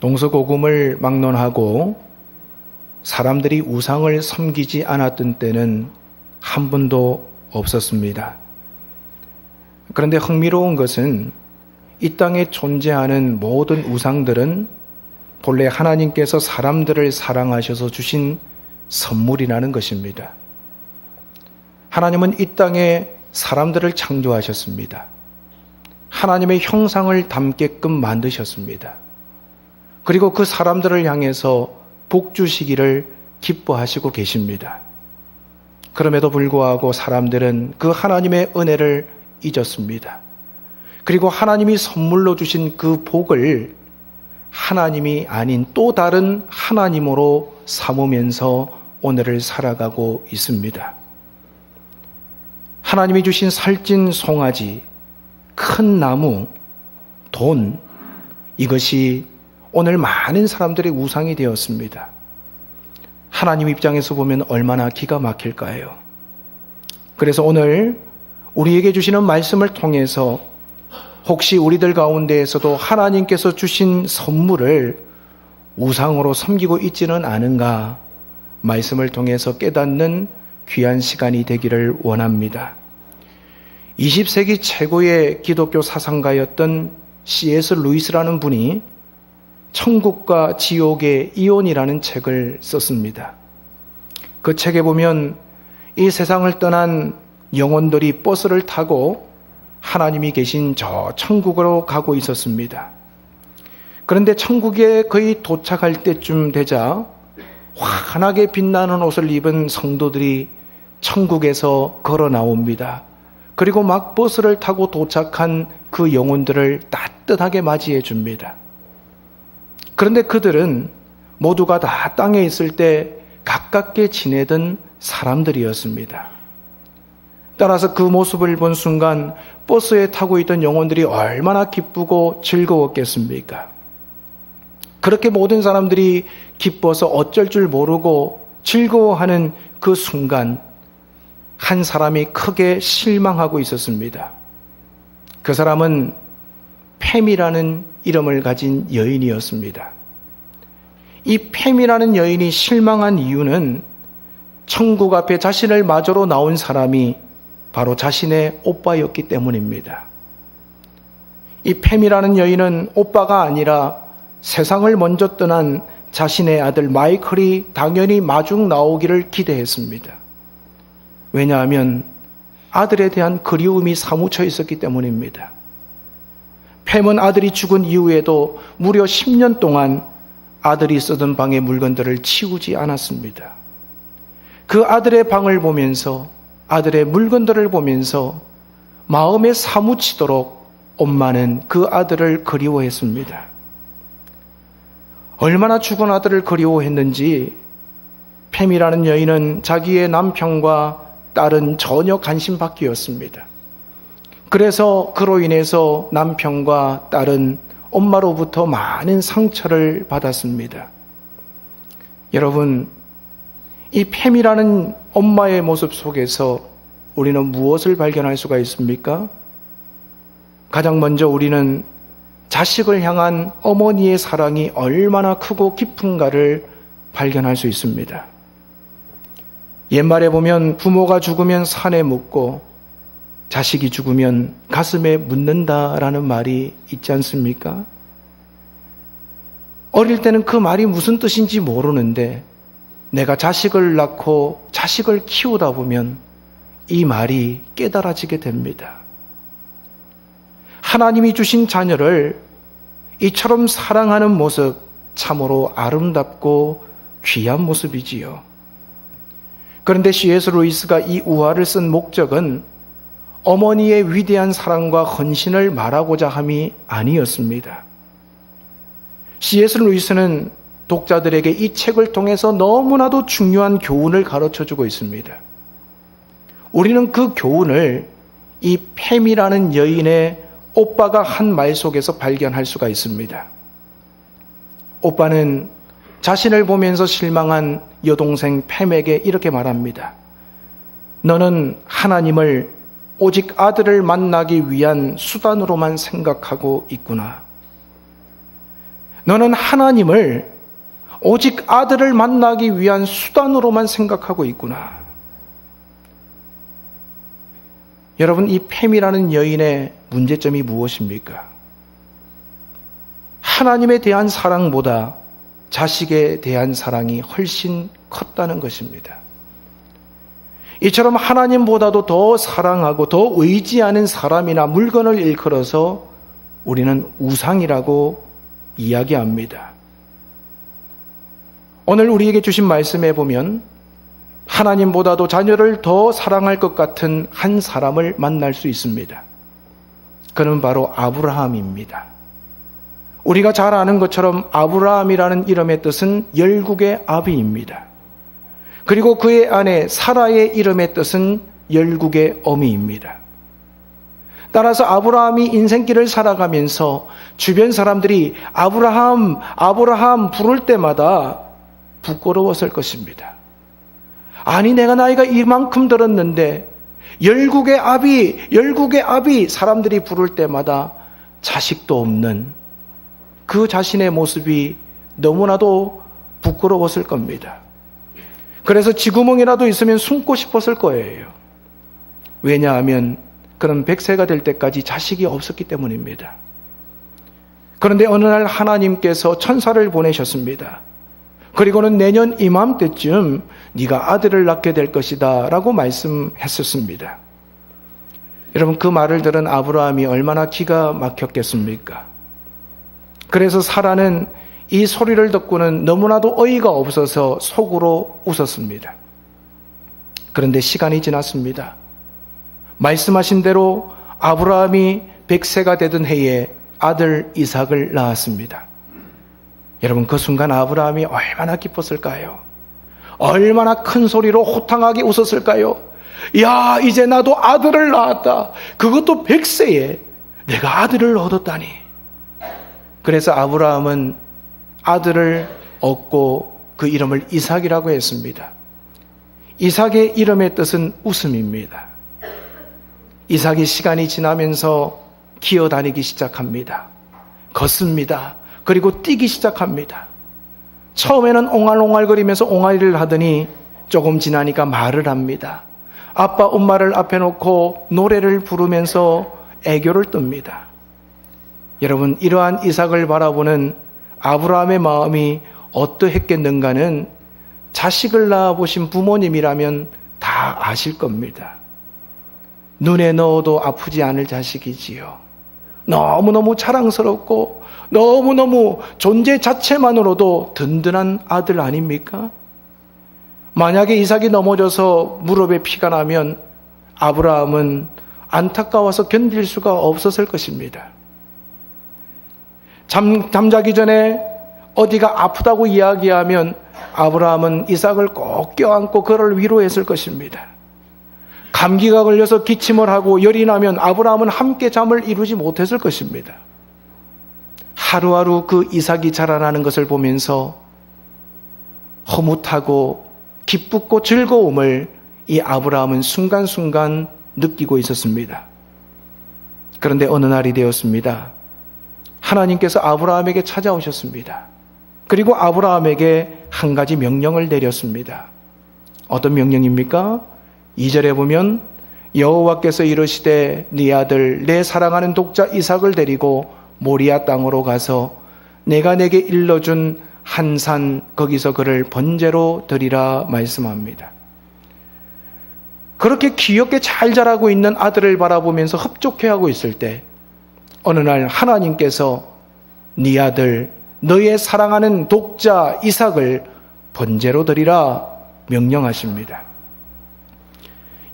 동서고금을 막론하고 사람들이 우상을 섬기지 않았던 때는 한 번도 없었습니다. 그런데 흥미로운 것은 이 땅에 존재하는 모든 우상들은 본래 하나님께서 사람들을 사랑하셔서 주신 선물이라는 것입니다. 하나님은 이 땅에 사람들을 창조하셨습니다. 하나님의 형상을 담게끔 만드셨습니다. 그리고 그 사람들을 향해서 복 주시기를 기뻐하시고 계십니다. 그럼에도 불구하고 사람들은 그 하나님의 은혜를 잊었습니다. 그리고 하나님이 선물로 주신 그 복을 하나님이 아닌 또 다른 하나님으로 삼으면서 오늘을 살아가고 있습니다. 하나님이 주신 살찐 송아지, 큰 나무, 돈, 이것이 오늘 많은 사람들의 우상이 되었습니다. 하나님 입장에서 보면 얼마나 기가 막힐까요? 그래서 오늘 우리에게 주시는 말씀을 통해서 혹시 우리들 가운데에서도 하나님께서 주신 선물을 우상으로 섬기고 있지는 않은가 말씀을 통해서 깨닫는 귀한 시간이 되기를 원합니다. 20세기 최고의 기독교 사상가였던 C.S. 루이스라는 분이 천국과 지옥의 이혼이라는 책을 썼습니다. 그 책에 보면 이 세상을 떠난 영혼들이 버스를 타고 하나님이 계신 저 천국으로 가고 있었습니다. 그런데 천국에 거의 도착할 때쯤 되자 환하게 빛나는 옷을 입은 성도들이 천국에서 걸어 나옵니다. 그리고 막 버스를 타고 도착한 그 영혼들을 따뜻하게 맞이해 줍니다. 그런데 그들은 모두가 다 땅에 있을 때 가깝게 지내던 사람들이었습니다. 따라서 그 모습을 본 순간 버스에 타고 있던 영혼들이 얼마나 기쁘고 즐거웠겠습니까? 그렇게 모든 사람들이 기뻐서 어쩔 줄 모르고 즐거워하는 그 순간 한 사람이 크게 실망하고 있었습니다. 그 사람은 팸이라는 이름을 가진 여인이었습니다. 이 팸이라는 여인이 실망한 이유는 천국 앞에 자신을 맞으러 나온 사람이 바로 자신의 오빠였기 때문입니다. 이 팸이라는 여인은 오빠가 아니라 세상을 먼저 떠난 자신의 아들 마이클이 당연히 마중 나오기를 기대했습니다. 왜냐하면 아들에 대한 그리움이 사무쳐 있었기 때문입니다. 팸은 아들이 죽은 이후에도 무려 10년 동안 아들이 쓰던 방의 물건들을 치우지 않았습니다. 그 아들의 방을 보면서 아들의 물건들을 보면서 마음에 사무치도록 엄마는 그 아들을 그리워했습니다. 얼마나 죽은 아들을 그리워했는지 팸이라는 여인은 자기의 남편과 딸은 전혀 관심 밖이었습니다. 그래서 그로 인해서 남편과 딸은 엄마로부터 많은 상처를 받았습니다. 여러분, 이 팸이라는 엄마의 모습 속에서 우리는 무엇을 발견할 수가 있습니까? 가장 먼저 우리는 자식을 향한 어머니의 사랑이 얼마나 크고 깊은가를 발견할 수 있습니다. 옛말에 보면 부모가 죽으면 산에 묻고 자식이 죽으면 가슴에 묻는다라는 말이 있지 않습니까? 어릴 때는 그 말이 무슨 뜻인지 모르는데 내가 자식을 낳고 자식을 키우다 보면 이 말이 깨달아지게 됩니다. 하나님이 주신 자녀를 이처럼 사랑하는 모습 참으로 아름답고 귀한 모습이지요. 그런데 C.S. 루이스가 이 우화를 쓴 목적은 어머니의 위대한 사랑과 헌신을 말하고자 함이 아니었습니다. C.S. 루이스는 독자들에게 이 책을 통해서 너무나도 중요한 교훈을 가르쳐주고 있습니다. 우리는 그 교훈을 이 팸이라는 여인의 오빠가 한 말 속에서 발견할 수가 있습니다. 오빠는 자신을 보면서 실망한 여동생 팸에게 이렇게 말합니다. 너는 하나님을 오직 아들을 만나기 위한 수단으로만 생각하고 있구나. 너는 하나님을 오직 아들을 만나기 위한 수단으로만 생각하고 있구나. 여러분, 이 팸이라는 여인의 문제점이 무엇입니까? 하나님에 대한 사랑보다 자식에 대한 사랑이 훨씬 컸다는 것입니다. 이처럼 하나님보다도 더 사랑하고 더 의지하는 사람이나 물건을 일컬어서 우리는 우상이라고 이야기합니다. 오늘 우리에게 주신 말씀에 보면 하나님보다도 자녀를 더 사랑할 것 같은 한 사람을 만날 수 있습니다. 그는 바로 아브라함입니다. 우리가 잘 아는 것처럼 아브라함이라는 이름의 뜻은 열국의 아비입니다. 그리고 그의 아내 사라의 이름의 뜻은 열국의 어미입니다. 따라서 아브라함이 인생길을 살아가면서 주변 사람들이 아브라함, 아브라함 부를 때마다 부끄러웠을 것입니다. 아니, 내가 나이가 이만큼 들었는데 열국의 아비, 열국의 아비 사람들이 부를 때마다 자식도 없는 그 자신의 모습이 너무나도 부끄러웠을 겁니다. 그래서 쥐구멍이라도 있으면 숨고 싶었을 거예요. 왜냐하면 그는 100세가 될 때까지 자식이 없었기 때문입니다. 그런데 어느 날 하나님께서 천사를 보내셨습니다. 그리고는 내년 이맘때쯤 네가 아들을 낳게 될 것이다 라고 말씀했었습니다. 여러분, 그 말을 들은 아브라함이 얼마나 기가 막혔겠습니까? 그래서 사라는 이 소리를 듣고는 너무나도 어이가 없어서 속으로 웃었습니다. 그런데 시간이 지났습니다. 말씀하신 대로 아브라함이 100세가 되던 해에 아들 이삭을 낳았습니다. 여러분, 그 순간 아브라함이 얼마나 기뻤을까요? 얼마나 큰 소리로 호탕하게 웃었을까요? 야, 이제 나도 아들을 낳았다. 그것도 100세에 내가 아들을 얻었다니. 그래서 아브라함은 아들을 얻고 그 이름을 이삭이라고 했습니다. 이삭의 이름의 뜻은 웃음입니다. 이삭이 시간이 지나면서 기어다니기 시작합니다. 걷습니다. 그리고 뛰기 시작합니다. 처음에는 옹알옹알거리면서 옹알이를 하더니 조금 지나니까 말을 합니다. 아빠, 엄마를 앞에 놓고 노래를 부르면서 애교를 뜹니다. 여러분, 이러한 이삭을 바라보는 아브라함의 마음이 어떠했겠는가는 자식을 낳아보신 부모님이라면 다 아실 겁니다. 눈에 넣어도 아프지 않을 자식이지요. 너무너무 자랑스럽고 너무너무 존재 자체만으로도 든든한 아들 아닙니까? 만약에 이삭이 넘어져서 무릎에 피가 나면 아브라함은 안타까워서 견딜 수가 없었을 것입니다. 잠자기 전에 어디가 아프다고 이야기하면 아브라함은 이삭을 꼭 껴안고 그를 위로했을 것입니다. 감기가 걸려서 기침을 하고 열이 나면 아브라함은 함께 잠을 이루지 못했을 것입니다. 하루하루 그 이삭이 자라나는 것을 보면서 허무하고 기쁘고 즐거움을 이 아브라함은 순간순간 느끼고 있었습니다. 그런데 어느 날이 되었습니다. 하나님께서 아브라함에게 찾아오셨습니다. 그리고 아브라함에게 한 가지 명령을 내렸습니다. 어떤 명령입니까? 2절에 보면 여호와께서 이르시되 네 아들 내 사랑하는 독자 이삭을 데리고 모리아 땅으로 가서 내가 내게 일러준 한 산 거기서 그를 번제로 드리라 말씀합니다. 그렇게 귀엽게 잘 자라고 있는 아들을 바라보면서 흡족해하고 있을 때 어느 날 하나님께서 네 아들 너의 사랑하는 독자 이삭을 번제로 드리라 명령하십니다.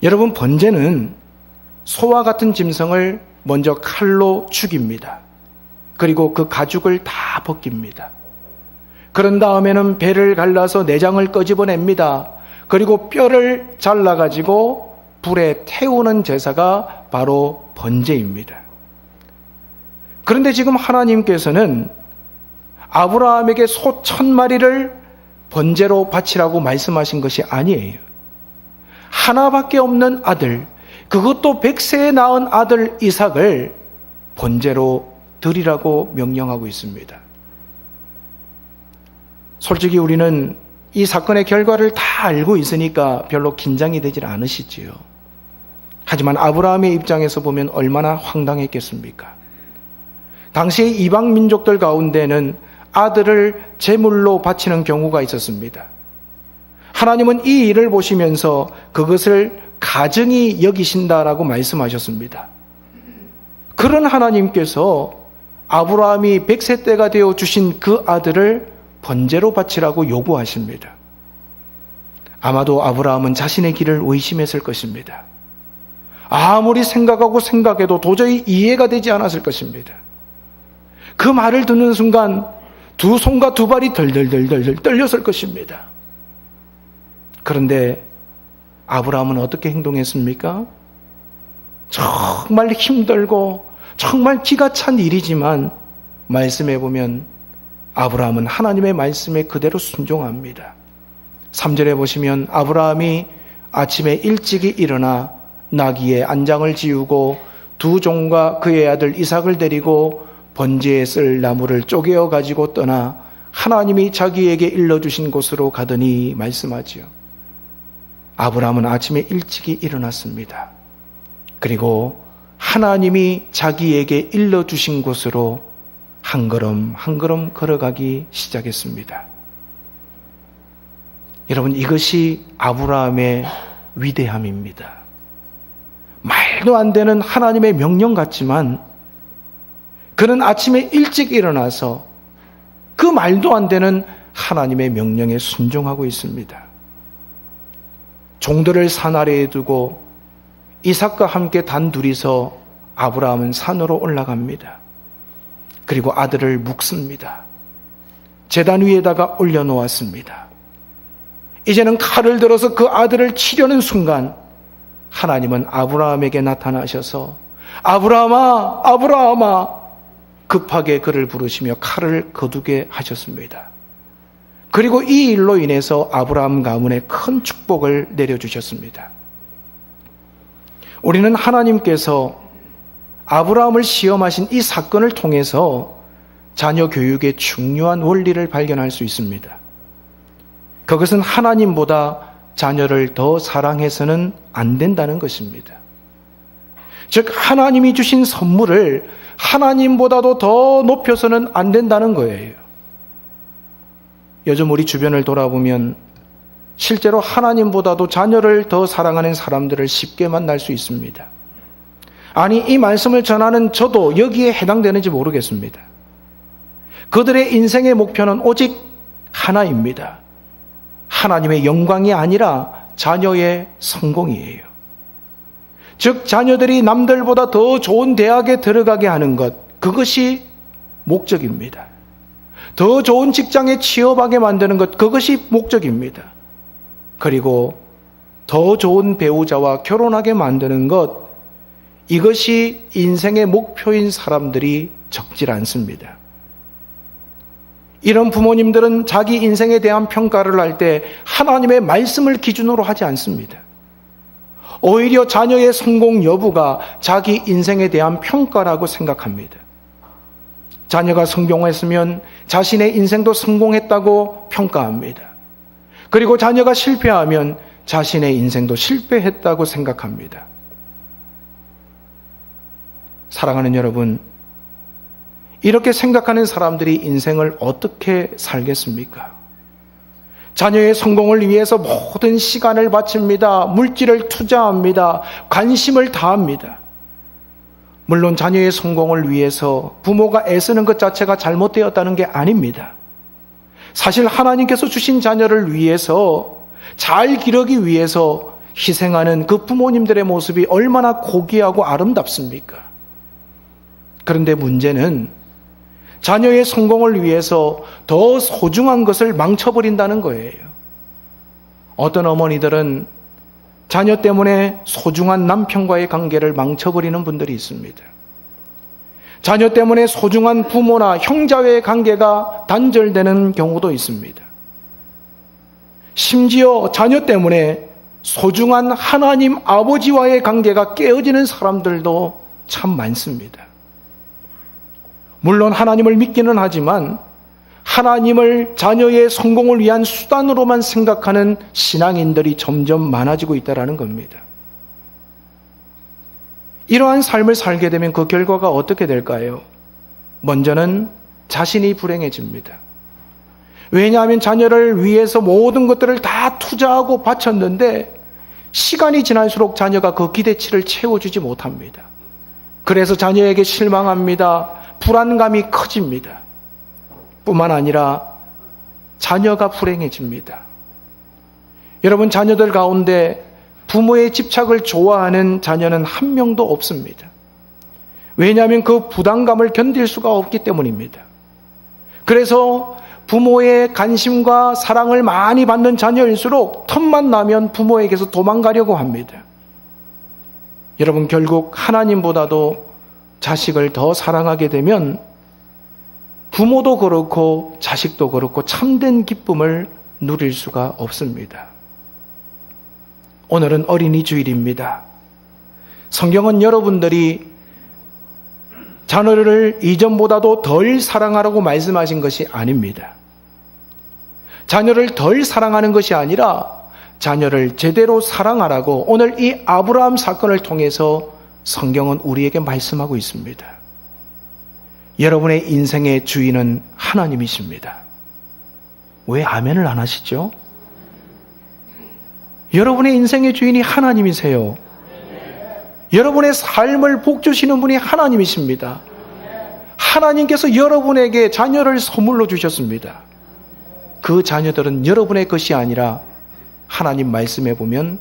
여러분, 번제는 소와 같은 짐승을 먼저 칼로 죽입니다. 그리고 그 가죽을 다 벗깁니다. 그런 다음에는 배를 갈라서 내장을 끄집어냅니다. 그리고 뼈를 잘라가지고 불에 태우는 제사가 바로 번제입니다. 그런데 지금 하나님께서는 아브라함에게 소 1000마리를 번제로 바치라고 말씀하신 것이 아니에요. 하나밖에 없는 아들, 그것도 100세에 낳은 아들 이삭을 번제로 드리라고 명령하고 있습니다. 솔직히 우리는 이 사건의 결과를 다 알고 있으니까 별로 긴장이 되질 않으시지요. 하지만 아브라함의 입장에서 보면 얼마나 황당했겠습니까? 당시의 이방 민족들 가운데는 아들을 제물로 바치는 경우가 있었습니다. 하나님은 이 일을 보시면서 그것을 가증히 여기신다라고 말씀하셨습니다. 그런 하나님께서 아브라함이 100세 때가 되어 주신 그 아들을 번제로 바치라고 요구하십니다. 아마도 아브라함은 자신의 길을 의심했을 것입니다. 아무리 생각하고 생각해도 도저히 이해가 되지 않았을 것입니다. 그 말을 듣는 순간 두 손과 두 발이 덜덜덜덜 떨렸을 것입니다. 그런데 아브라함은 어떻게 행동했습니까? 정말 힘들고 정말 기가 찬 일이지만 말씀해 보면 아브라함은 하나님의 말씀에 그대로 순종합니다. 3절에 보시면 아브라함이 아침에 일찍이 일어나 나귀의 안장을 지우고 두 종과 그의 아들 이삭을 데리고 번제에 쓸 나무를 쪼개어 가지고 떠나 하나님이 자기에게 일러주신 곳으로 가더니 말씀하지요. 아브라함은 아침에 일찍이 일어났습니다. 그리고 하나님이 자기에게 일러주신 곳으로 한 걸음 한 걸음 걸어가기 시작했습니다. 여러분, 이것이 아브라함의 위대함입니다. 말도 안 되는 하나님의 명령 같지만 그는 아침에 일찍 일어나서 그 말도 안 되는 하나님의 명령에 순종하고 있습니다. 종들을 산 아래에 두고 이삭과 함께 단둘이서 아브라함은 산으로 올라갑니다. 그리고 아들을 묵습니다. 제단 위에다가 올려놓았습니다. 이제는 칼을 들어서 그 아들을 치려는 순간 하나님은 아브라함에게 나타나셔서 아브라함아, 아브라함아, 급하게 그를 부르시며 칼을 거두게 하셨습니다. 그리고 이 일로 인해서 아브라함 가문에 큰 축복을 내려주셨습니다. 우리는 하나님께서 아브라함을 시험하신 이 사건을 통해서 자녀 교육의 중요한 원리를 발견할 수 있습니다. 그것은 하나님보다 자녀를 더 사랑해서는 안 된다는 것입니다. 즉, 하나님이 주신 선물을 하나님보다도 더 높여서는 안 된다는 거예요. 요즘 우리 주변을 돌아보면 실제로 하나님보다도 자녀를 더 사랑하는 사람들을 쉽게 만날 수 있습니다. 아니, 이 말씀을 전하는 저도 여기에 해당되는지 모르겠습니다. 그들의 인생의 목표는 오직 하나입니다. 하나님의 영광이 아니라 자녀의 성공이에요. 즉, 자녀들이 남들보다 더 좋은 대학에 들어가게 하는 것, 그것이 목적입니다. 더 좋은 직장에 취업하게 만드는 것, 그것이 목적입니다. 그리고 더 좋은 배우자와 결혼하게 만드는 것, 이것이 인생의 목표인 사람들이 적질 않습니다. 이런 부모님들은 자기 인생에 대한 평가를 할 때 하나님의 말씀을 기준으로 하지 않습니다. 오히려 자녀의 성공 여부가 자기 인생에 대한 평가라고 생각합니다. 자녀가 성공했으면 자신의 인생도 성공했다고 평가합니다. 그리고 자녀가 실패하면 자신의 인생도 실패했다고 생각합니다. 사랑하는 여러분, 이렇게 생각하는 사람들이 인생을 어떻게 살겠습니까? 자녀의 성공을 위해서 모든 시간을 바칩니다. 물질을 투자합니다. 관심을 다합니다. 물론 자녀의 성공을 위해서 부모가 애쓰는 것 자체가 잘못되었다는 게 아닙니다. 사실 하나님께서 주신 자녀를 위해서 잘 기르기 위해서 희생하는 그 부모님들의 모습이 얼마나 고귀하고 아름답습니까? 그런데 문제는 자녀의 성공을 위해서 더 소중한 것을 망쳐버린다는 거예요. 어떤 어머니들은 자녀 때문에 소중한 남편과의 관계를 망쳐버리는 분들이 있습니다. 자녀 때문에 소중한 부모나 형제와의 관계가 단절되는 경우도 있습니다. 심지어 자녀 때문에 소중한 하나님 아버지와의 관계가 깨어지는 사람들도 참 많습니다. 물론 하나님을 믿기는 하지만 하나님을 자녀의 성공을 위한 수단으로만 생각하는 신앙인들이 점점 많아지고 있다는 겁니다. 이러한 삶을 살게 되면 그 결과가 어떻게 될까요? 먼저는 자신이 불행해집니다. 왜냐하면 자녀를 위해서 모든 것들을 다 투자하고 바쳤는데 시간이 지날수록 자녀가 그 기대치를 채워주지 못합니다. 그래서 자녀에게 실망합니다. 불안감이 커집니다. 뿐만 아니라 자녀가 불행해집니다. 여러분, 자녀들 가운데 부모의 집착을 좋아하는 자녀는 한 명도 없습니다. 왜냐하면 그 부담감을 견딜 수가 없기 때문입니다. 그래서 부모의 관심과 사랑을 많이 받는 자녀일수록 틈만 나면 부모에게서 도망가려고 합니다. 여러분, 결국 하나님보다도 자식을 더 사랑하게 되면 부모도 그렇고 자식도 그렇고 참된 기쁨을 누릴 수가 없습니다. 오늘은 어린이 주일입니다. 성경은 여러분들이 자녀를 이전보다도 덜 사랑하라고 말씀하신 것이 아닙니다. 자녀를 덜 사랑하는 것이 아니라 자녀를 제대로 사랑하라고 오늘 이 아브라함 사건을 통해서 성경은 우리에게 말씀하고 있습니다. 여러분의 인생의 주인은 하나님이십니다. 왜 아멘을 안 하시죠? 여러분의 인생의 주인이 하나님이세요. 여러분의 삶을 복주시는 분이 하나님이십니다. 하나님께서 여러분에게 자녀를 선물로 주셨습니다. 그 자녀들은 여러분의 것이 아니라 하나님 말씀에 보면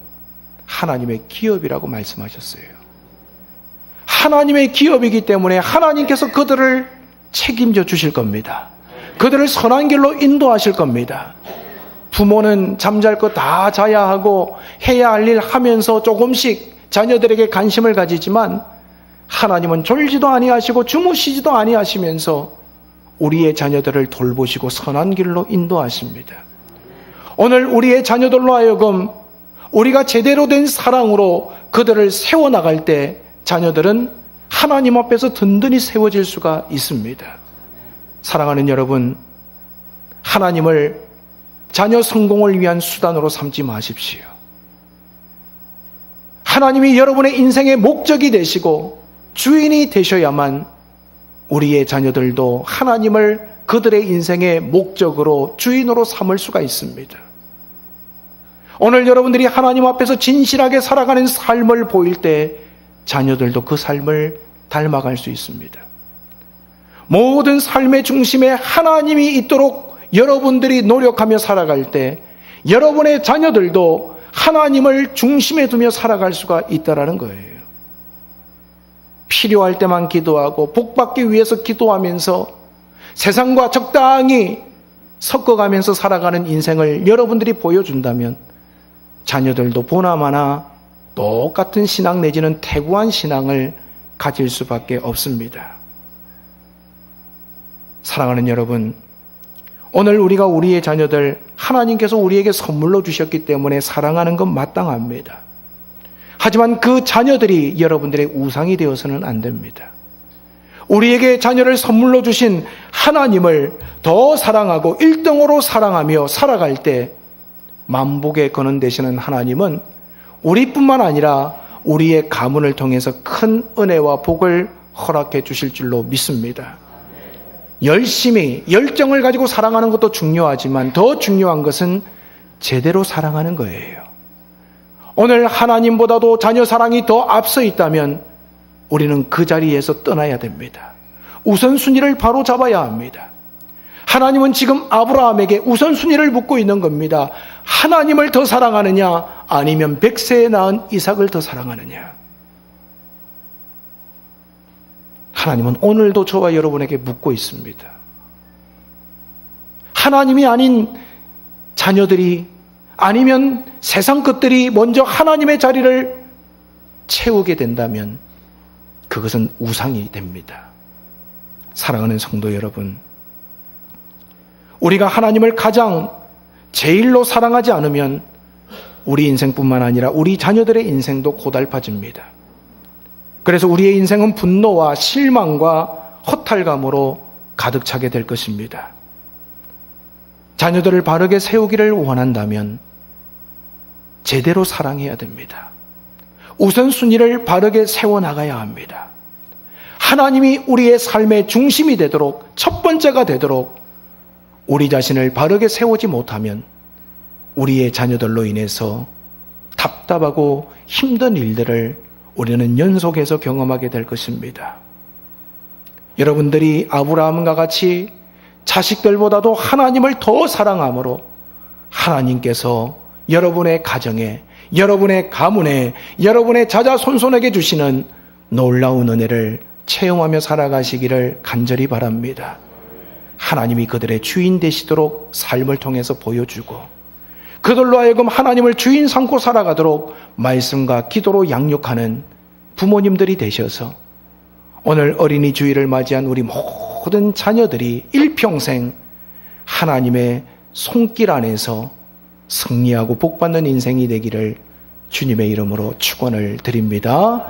하나님의 기업이라고 말씀하셨어요. 하나님의 기업이기 때문에 하나님께서 그들을 책임져 주실 겁니다. 그들을 선한 길로 인도하실 겁니다. 부모는 잠잘 거 다 자야 하고 해야 할 일 하면서 조금씩 자녀들에게 관심을 가지지만 하나님은 졸지도 아니하시고 주무시지도 아니하시면서 우리의 자녀들을 돌보시고 선한 길로 인도하십니다. 오늘 우리의 자녀들로 하여금 우리가 제대로 된 사랑으로 그들을 세워나갈 때 자녀들은 하나님 앞에서 든든히 세워질 수가 있습니다. 사랑하는 여러분, 하나님을 자녀 성공을 위한 수단으로 삼지 마십시오. 하나님이 여러분의 인생의 목적이 되시고 주인이 되셔야만 우리의 자녀들도 하나님을 그들의 인생의 목적으로 주인으로 삼을 수가 있습니다. 오늘 여러분들이 하나님 앞에서 진실하게 살아가는 삶을 보일 때 자녀들도 그 삶을 닮아갈 수 있습니다. 모든 삶의 중심에 하나님이 있도록 여러분들이 노력하며 살아갈 때 여러분의 자녀들도 하나님을 중심에 두며 살아갈 수가 있다는 거예요. 필요할 때만 기도하고 복받기 위해서 기도하면서 세상과 적당히 섞어가면서 살아가는 인생을 여러분들이 보여준다면 자녀들도 보나마나 똑같은 신앙 내지는 태구한 신앙을 가질 수밖에 없습니다. 사랑하는 여러분, 오늘 우리가 우리의 자녀들 하나님께서 우리에게 선물로 주셨기 때문에 사랑하는 건 마땅합니다. 하지만 그 자녀들이 여러분들의 우상이 되어서는 안 됩니다. 우리에게 자녀를 선물로 주신 하나님을 더 사랑하고 1등으로 사랑하며 살아갈 때 만복의 근원 되시는 하나님은 우리뿐만 아니라 우리의 가문을 통해서 큰 은혜와 복을 허락해 주실 줄로 믿습니다. 열심히 열정을 가지고 사랑하는 것도 중요하지만 더 중요한 것은 제대로 사랑하는 거예요. 오늘 하나님보다도 자녀 사랑이 더 앞서 있다면 우리는 그 자리에서 떠나야 됩니다. 우선순위를 바로 잡아야 합니다. 하나님은 지금 아브라함에게 우선순위를 묻고 있는 겁니다. 하나님을 더 사랑하느냐 아니면 100세에 낳은 이삭을 더 사랑하느냐. 하나님은 오늘도 저와 여러분에게 묻고 있습니다. 하나님이 아닌 자녀들이 아니면 세상 것들이 먼저 하나님의 자리를 채우게 된다면 그것은 우상이 됩니다. 사랑하는 성도 여러분, 우리가 하나님을 가장 제일로 사랑하지 않으면 우리 인생뿐만 아니라 우리 자녀들의 인생도 고달파집니다. 그래서 우리의 인생은 분노와 실망과 허탈감으로 가득 차게 될 것입니다. 자녀들을 바르게 세우기를 원한다면 제대로 사랑해야 됩니다. 우선순위를 바르게 세워나가야 합니다. 하나님이 우리의 삶의 중심이 되도록, 첫 번째가 되도록 우리 자신을 바르게 세우지 못하면 우리의 자녀들로 인해서 답답하고 힘든 일들을 우리는 연속해서 경험하게 될 것입니다. 여러분들이 아브라함과 같이 자식들보다도 하나님을 더 사랑함으로 하나님께서 여러분의 가정에, 여러분의 가문에, 여러분의 자자손손에게 주시는 놀라운 은혜를 체험하며 살아가시기를 간절히 바랍니다. 하나님이 그들의 주인 되시도록 삶을 통해서 보여주고 그들로 하여금 하나님을 주인 삼고 살아가도록 말씀과 기도로 양육하는 부모님들이 되셔서 오늘 어린이 주일을 맞이한 우리 모든 자녀들이 일평생 하나님의 손길 안에서 승리하고 복받는 인생이 되기를 주님의 이름으로 축원을 드립니다.